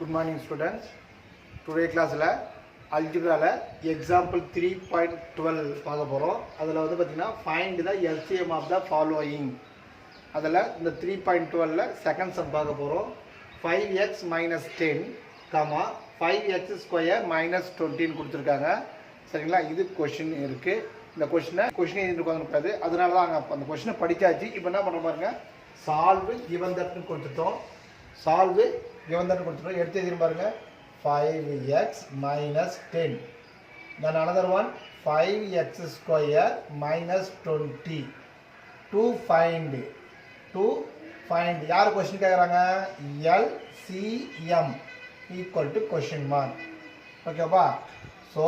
Good morning students. Today class algebra example 3.12 பார்க்க போறோம். அதுல வந்து பாத்தீங்கன்னா find the LCM of the following. அதுல இந்த 3.12 ல செகண்ட் சம் பார்க்க போறோம். 5x minus 10, 5x square minus 20 ன்னு கொடுத்திருக்காங்க. சரிங்களா? இது क्वेश्चन இருக்கு. இந்த क्वेश्चन எழுதிருக்காங்க பாரு. அதனால தான் அந்த क्वेश्चन படிச்சாச்சு. இப்போ என்ன பண்றோம் பாருங்க. solve given that ன்னு கொடுத்துட்டோம். solve given that கொடுத்துட்டோம். எடுத்து எழுதி பாருங்க. 5x minus 10. Then another one 5x square minus 20. To find யார் क्वेश्चन கேக்குறாங்க? LCM equal to question mark. ஓகேப்பா? So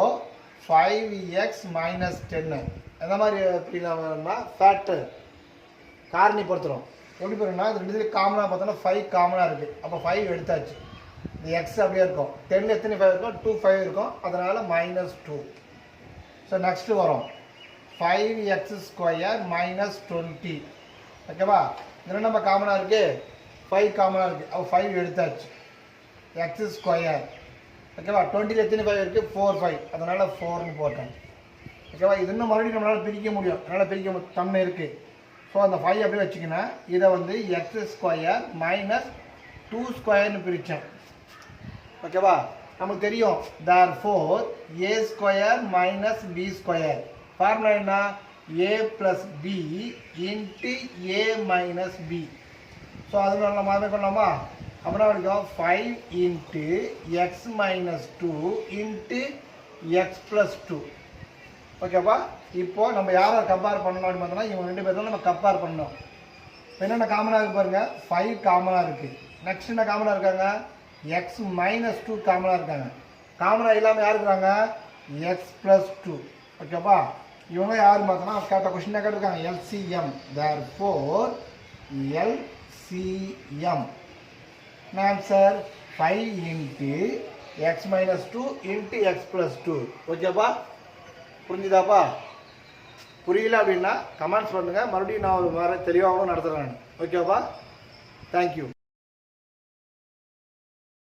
5x minus 10 எந்த மாதிரி பிரிக்கலாம்னா ஃபேக்டர் காரணி பொறுத்துறோம். எப்படி பாருங்கன்னா இது ரெண்டுல காமனா பார்த்தோம்னா 5 காமனா இருக்கு. அப்ப 5 எடுத்தாச்சு. இந்த x அப்படியே இருக்கும். 10 எத்தனை 5 இருக்கும்? 2 5 இருக்கும். அதனால -2. சோ நெக்ஸ்ட் வரும் 5x ஸ்கொயர் -20. ஓகேவா? இதுல நம்ம காமனா இருக்கு 5 காமனா இருக்கு. அப்ப 5 எடுத்தாச்சு. x square. ஓகேவா? 20 ல எத்தனை 5 இருக்கு? 4 5. அதனால 4 னு போட்டேன். ஓகேவா? இது இன்னும் மறுபடியும் நம்மளால பிரிக்க முடியும். அதனால பிரிக்க தன்மை இருக்கு. ஸோ அந்த 5 அப்படியே வச்சுக்கினா இதை வந்து எக்ஸ் ஸ்கொயர் மைனஸ் 2 ஸ்கொயர்னு பிரித்தேன். ஓகேவா? நமக்கு தெரியும் therefore a square minus B square formula என்ன? a plus B into A minus B. So அதனால நம்ம அதை பண்ணலாமா? அப்படின்னா வரைக்கும் 5 into x minus 2 into x plus 2. ஓகேப்பா? இப்போ நம்ம யாரை கம்பேர் பண்ணணும் அப்படின்னு பார்த்தோம்னா இவங்க ரெண்டு பேரும் நம்ம கம்பேர் பண்ணணும். என்னென்ன காமனாக இருக்கு பாருங்க. 5 காமனாக இருக்கு. நெக்ஸ்ட் என்ன காமனாக இருக்காங்க? எக்ஸ் மைனஸ் 2 காமனாக இருக்காங்க. காமனாக இல்லாமல் யார் இருக்கிறாங்க? X plus 2. ஓகேப்பா? இவங்க யார் பார்த்தோம்னா கேட்ட கொஸ்டின் கேட்டிருக்காங்க LCM. therefore LCM answer 5 into x minus 2 into x plus 2. ஓகேப்பா? புரிஞ்சுதாப்பா? புரியல அப்படின்னா கமெண்ட்ஸ் பண்ணுங்க. மறுபடியும் நான் ஒரு மாதிரி தெளிவாகவும் நடத்துகிறேன். ஓகேப்பா? தேங்க்யூ.